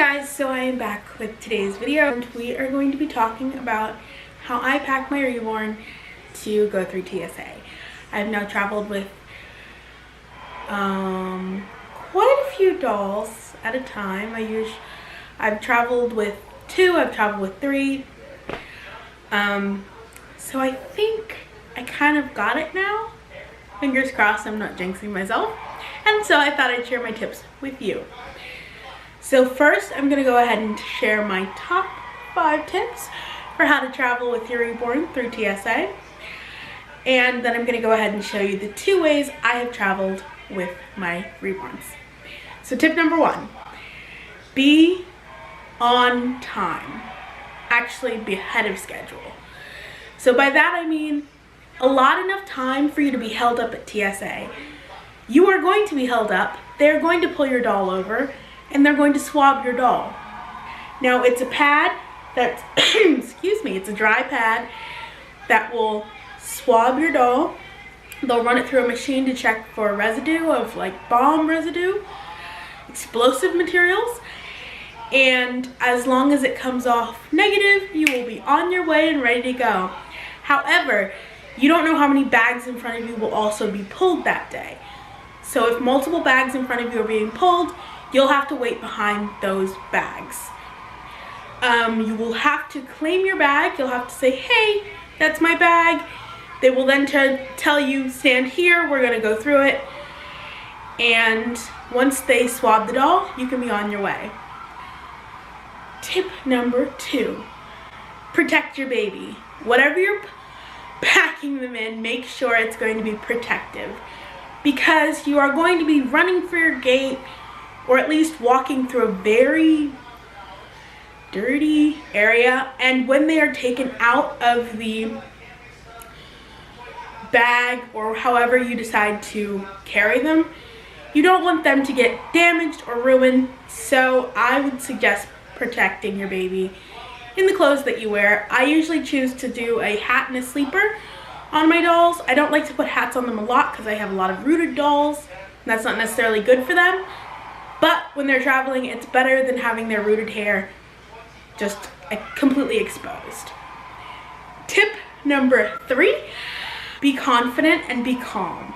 guys, so I am back with today's video and we are going to be talking about how I pack my Reborn to go through TSA. I've now traveled with quite a few dolls at a time. I've traveled with 2, I've traveled with 3. So I think I kind of got it now. Fingers crossed I'm not jinxing myself. And so I thought I'd share my tips with you. So first, I'm gonna go ahead and share my top 5 tips for how to travel with your Reborn through TSA. And then I'm gonna go ahead and show you the 2 ways I have traveled with my Reborns. So tip number 1, be on time. Actually, be ahead of schedule. So by that I mean, allot enough time for you to be held up at TSA. You are going to be held up, they're going to pull your doll over, and they're going to swab your doll. Now it's a pad that's, excuse me, it's a dry pad that will swab your doll. They'll run it through a machine to check for residue of like bomb residue, explosive materials, and as long as it comes off negative, you will be on your way and ready to go. However, you don't know how many bags in front of you will also be pulled that day. So if multiple bags in front of you are being pulled, you'll have to wait behind those bags. You will have to claim your bag. You'll have to say, hey, that's my bag. They will then tell you, stand here, we're gonna go through it. And once they swab the doll, you can be on your way. Tip number 2, protect your baby. Whatever you're packing them in, make sure it's going to be protective, because you are going to be running for your gate, or at least walking through a very dirty area, and when they are taken out of the bag or however you decide to carry them, you don't want them to get damaged or ruined. So I would suggest protecting your baby in the clothes that you wear. I usually choose to do a hat and a sleeper on my dolls. I don't like to put hats on them a lot because I have a lot of rooted dolls, and that's not necessarily good for them. But when they're traveling, it's better than having their rooted hair just completely exposed. Tip number 3, be confident and be calm.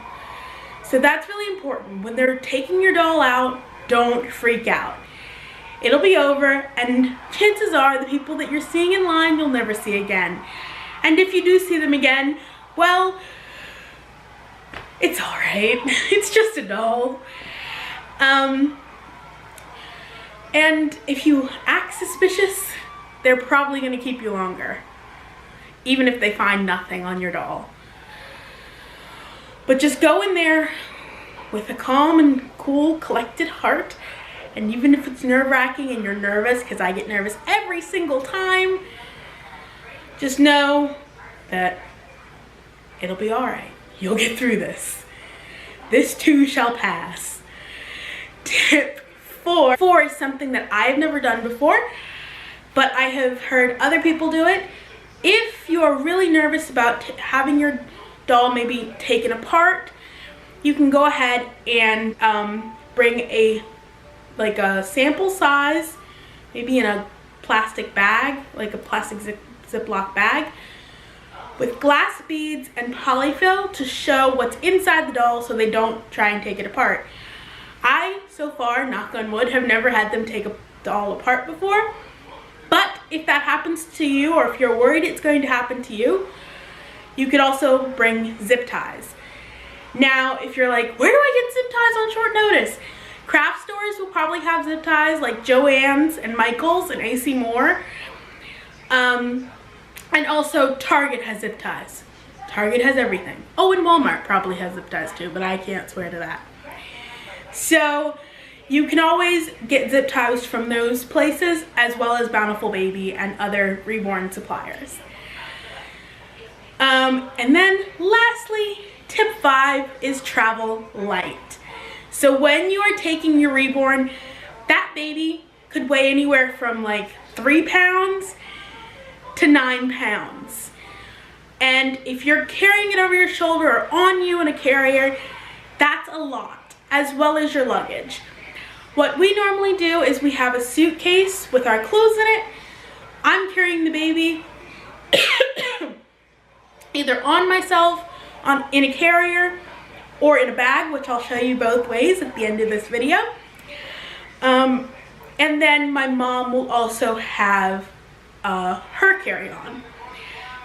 So that's really important. When they're taking your doll out, don't freak out. It'll be over, and chances are the people that you're seeing in line you'll never see again. And if you do see them again, well, it's all right. It's just a doll. And if you act suspicious, they're probably gonna keep you longer, even if they find nothing on your doll. But just go in there with a calm and cool, collected heart. And even if it's nerve-wracking and you're nervous, because I get nervous every single time, just know that it'll be all right. You'll get through this. This too shall pass. Tip 4 is something that I've never done before, but I have heard other people do it. If you are really nervous about having your doll maybe taken apart, you can go ahead and bring a sample size, maybe in a plastic bag, like a plastic Ziploc bag, with glass beads and polyfill to show what's inside the doll so they don't try and take it apart. I, so far, knock on wood, have never had them take a doll apart before. But if that happens to you, or if you're worried it's going to happen to you, you could also bring zip ties. Now, if you're like, where do I get zip ties on short notice? Craft stores will probably have zip ties, like Joann's and Michael's and AC Moore. And also Target has zip ties. Target has everything. Oh, and Walmart probably has zip ties too, but I can't swear to that. So you can always get zip ties from those places, as well as Bountiful Baby and other Reborn suppliers. And then lastly, tip 5 is travel light. So when you are taking your Reborn, that baby could weigh anywhere from like 3 pounds to 9 pounds. And if you're carrying it over your shoulder or on you in a carrier, that's a lot, as well as your luggage. What we normally do is we have a suitcase with our clothes in it. I'm carrying the baby either on myself, in a carrier, or in a bag, which I'll show you both ways at the end of this video. And then my mom will also have her carry-on.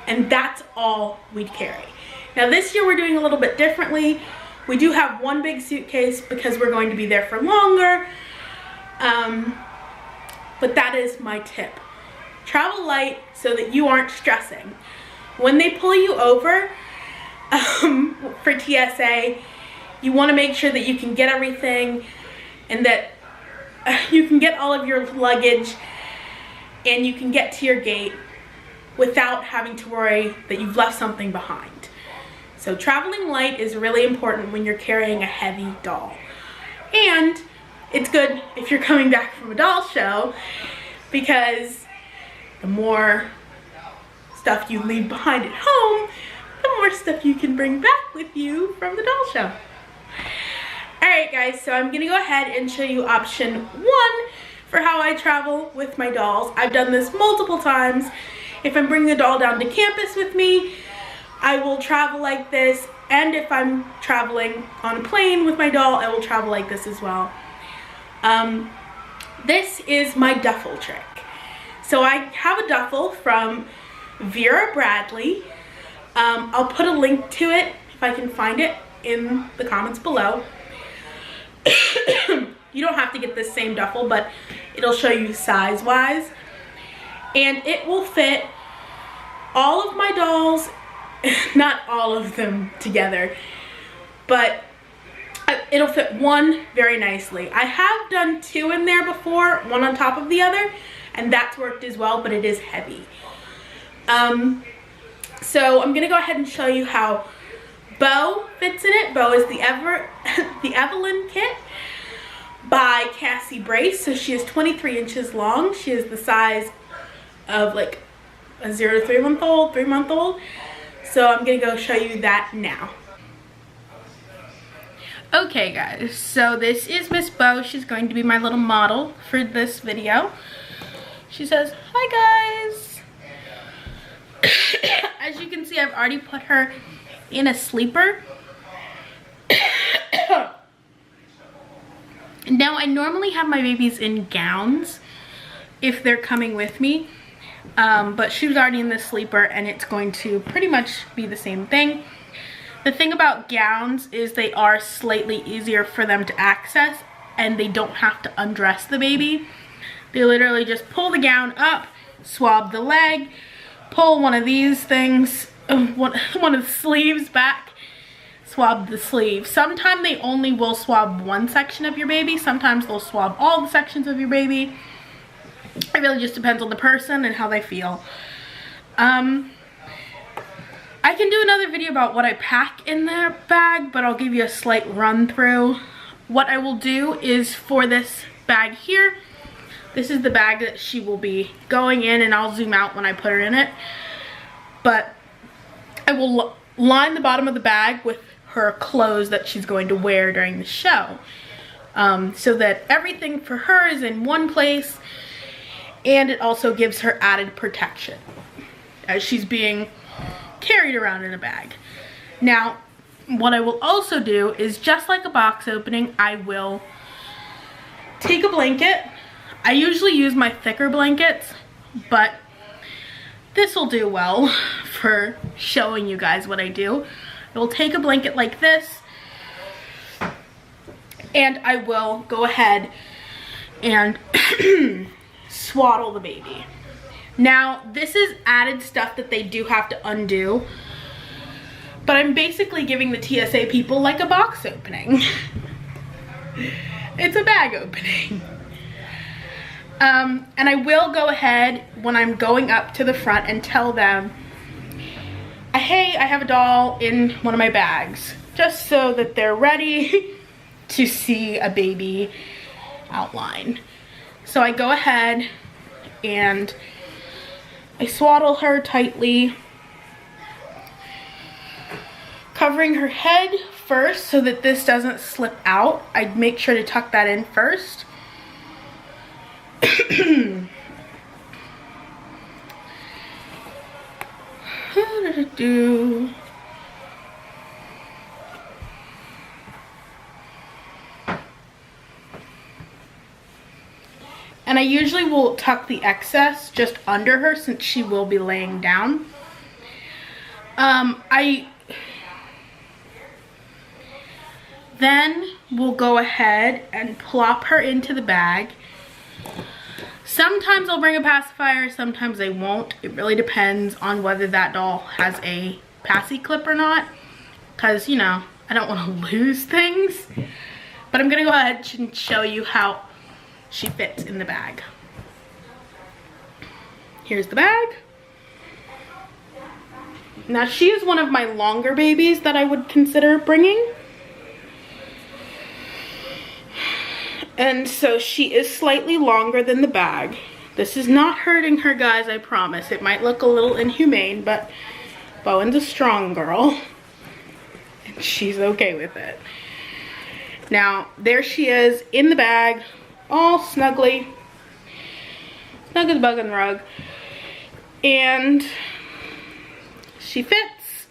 And that's all we'd carry. Now this year we're doing a little bit differently. We do have one big suitcase because we're going to be there for longer. But that is my tip. Travel light so that you aren't stressing. When they pull you over for TSA, you want to make sure that you can get everything and that you can get all of your luggage and you can get to your gate without having to worry that you've left something behind. So traveling light is really important when you're carrying a heavy doll. And it's good if you're coming back from a doll show, because the more stuff you leave behind at home, the more stuff you can bring back with you from the doll show. Alright guys, so I'm gonna go ahead and show you option 1 for how I travel with my dolls. I've done this multiple times. If I'm bringing a doll down to campus with me, I will travel like this, and if I'm traveling on a plane with my doll, I will travel like this as well. This is my duffel trick. So I have a duffel from Vera Bradley. I'll put a link to it if I can find it in the comments below. You don't have to get this same duffel, but it'll show you size-wise. And it will fit all of my dolls, not all of them together, but it'll fit one very nicely. I have done 2 in there before, one on top of the other, and that's worked as well, but it is heavy. So I'm gonna go ahead and show you how Bo fits in it. Bo is the Evelyn kit by Cassie Brace. So she is 23 inches long. She is the size of like a 0 to 3 month old, 3 month old. So I'm gonna go show you that now. Okay guys, so this is Miss Bo. She's going to be my little model for this video. She says, hi guys. As you can see, I've already put her in a sleeper. Now I normally have my babies in gowns if they're coming with me, but she was already in the sleeper and it's going to pretty much be the same thing. The thing about gowns is they are slightly easier for them to access and they don't have to undress the baby. They literally just pull the gown up, swab the leg, pull one of these things, one of the sleeves back, swab the sleeve. Sometimes they only will swab one section of your baby. Sometimes they'll swab all the sections of your baby. It really just depends on the person and how they feel. I can do another video about what I pack in their bag, but I'll give you a slight run through. What I will do is for this bag here, this is the bag that she will be going in, and I'll zoom out when I put her in it. But I will line the bottom of the bag with her clothes that she's going to wear during the show. So that everything for her is in one place, and it also gives her added protection as she's being carried around in a bag. Now, what I will also do is, just like a box opening, I will take a blanket. I usually use my thicker blankets, but this will do well for showing you guys what I do. I will take a blanket like this, and I will go ahead and swaddle the baby. Now, this is added stuff that they do have to undo, but I'm basically giving the TSA people like a box opening. It's a bag opening. And I will go ahead when I'm going up to the front and tell them, hey, I have a doll in one of my bags, just so that they're ready to see a baby outline. So I go ahead and I swaddle her tightly, covering her head first so that this doesn't slip out. I make sure to tuck that in first. And I usually will tuck the excess just under her since she will be laying down. I then will go ahead and plop her into the bag. Sometimes I'll bring a pacifier, sometimes I won't. It really depends on whether that doll has a passy clip or not, because, you know, I don't want to lose things. But I'm gonna go ahead and show you how she fits in the bag. Here's the bag. Now she is one of my longer babies that I would consider bringing. And so she is slightly longer than the bag. This is not hurting her, guys, I promise. It might look a little inhumane, but Bowen's a strong girl. And she's okay with it. Now, there she is in the bag, all snugly. Snug as a bug on the rug. And she fits.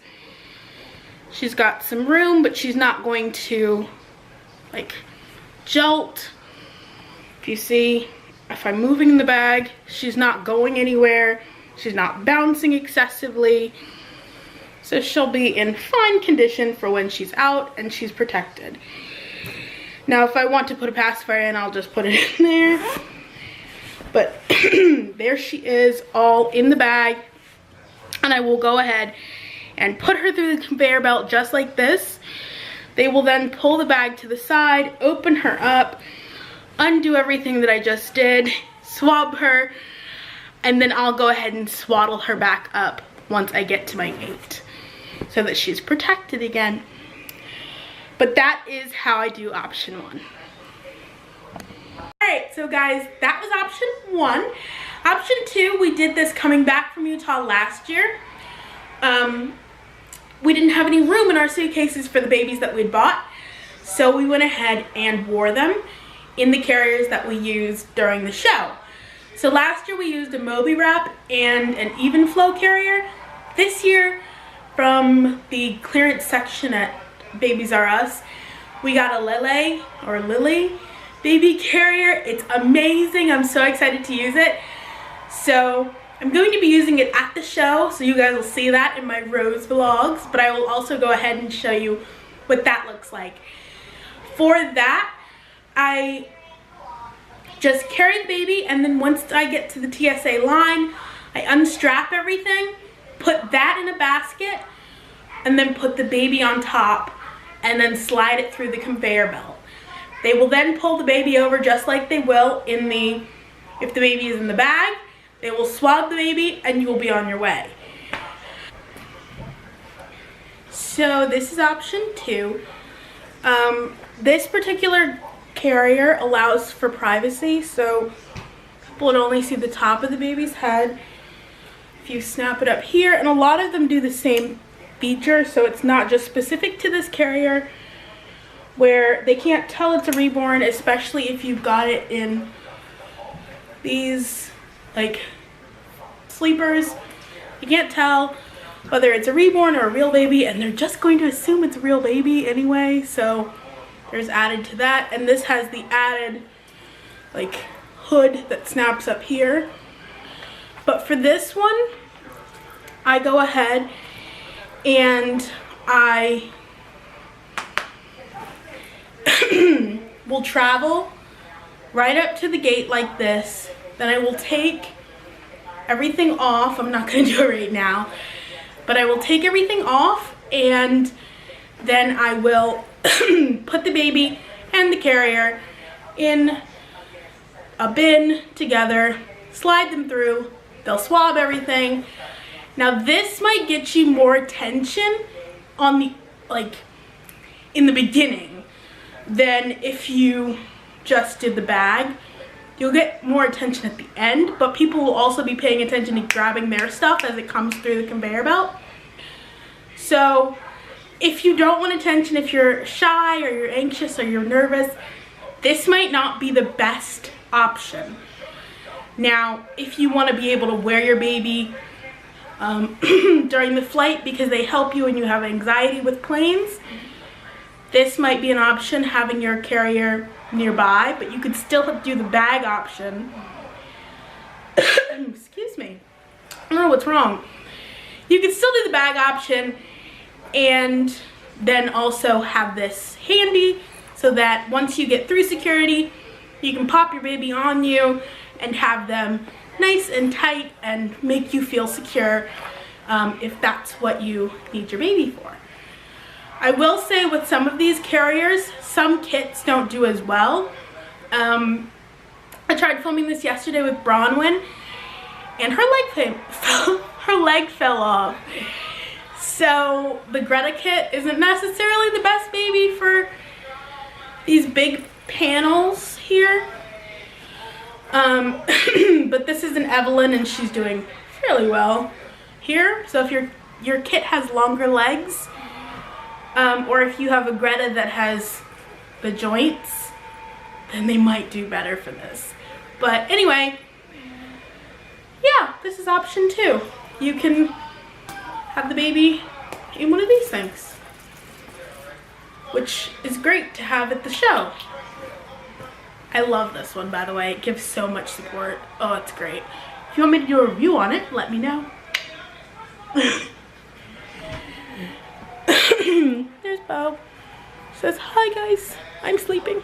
She's got some room, but she's not going to, like, jolt. If you see, if I'm moving the bag, she's not going anywhere. She's not bouncing excessively. So she'll be in fine condition for when she's out and she's protected. Now, if I want to put a pacifier in, I'll just put it in there. But there she is, all in the bag. And I will go ahead and put her through the conveyor belt just like this. They will then pull the bag to the side, open her up, undo everything that I just did, swab her, and then I'll go ahead and swaddle her back up once I get to my gate so that she's protected again. But that is how I do option 1. Alright, so guys, that was option 1. Option 2, we did this coming back from Utah last year. We didn't have any room in our suitcases for the babies that we'd bought, so we went ahead and wore them in the carriers that we used during the show. So last year we used a Moby wrap and an even flow carrier. This year, from the clearance section at Babies R Us, we got a Lily baby carrier. It's amazing. I'm so excited to use it. So I'm going to be using it at the show, so you guys will see that in my Rose vlogs, but I will also go ahead and show you what that looks like. For that, I just carry the baby, and then once I get to the TSA line, I unstrap everything, put that in a basket, and then put the baby on top, and then slide it through the conveyor belt. They will then pull the baby over just like they will if the baby is in the bag. They will swab the baby and you will be on your way. So this is option 2. This particular carrier allows for privacy, so people would only see the top of the baby's head. If you snap it up here, and a lot of them do the same feature, so it's not just specific to this carrier where they can't tell it's a reborn, especially if you've got it in these like sleepers. You can't tell whether it's a reborn or a real baby, and they're just going to assume it's a real baby anyway, so there's added to that. And this has the added like hood that snaps up here. But for this one, I go ahead and I will travel right up to the gate like this. Then I will take everything off. I'm not going to do it right now, but I will take everything off, and then I will put the baby and the carrier in a bin together, slide them through, they'll swab everything. Now this might get you more attention on the, like, in the beginning than if you just did the bag. You'll get more attention at the end, but people will also be paying attention to grabbing their stuff as it comes through the conveyor belt. So if you don't want attention, if you're shy or you're anxious or you're nervous, this might not be the best option. Now, if you want to be able to wear your baby during the flight because they help you and you have anxiety with planes, this might be an option, having your carrier nearby, but you could still do the bag option. Excuse me. I don't know what's wrong. You could still do the bag option and then also have this handy so that once you get through security, you can pop your baby on you and have them nice and tight and make you feel secure if that's what you need your baby for. I will say with some of these carriers, some kits don't do as well. I tried filming this yesterday with Bronwyn and her leg fell off. So the Greta kit isn't necessarily the best baby for these big panels here. But this is an Evelyn and she's doing fairly well here. So if your kit has longer legs, or if you have a Greta that has the joints, then they might do better for this. But anyway, yeah, this is option 2. You can have the baby in one of these things, which is great to have at the show. I love this one, by the way. It gives so much support. Oh, it's great. If you want me to do a review on it, let me know. There's Bo. Says, hi guys, I'm sleeping.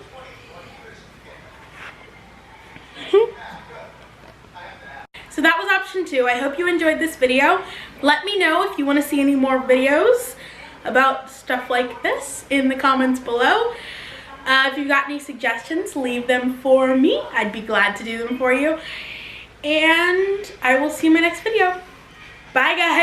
So that was option 2. I hope you enjoyed this video. Let me know if you want to see any more videos about stuff like this in the comments below. If you've got any suggestions, leave them for me. I'd be glad to do them for you. And I will see you in my next video. Bye guys.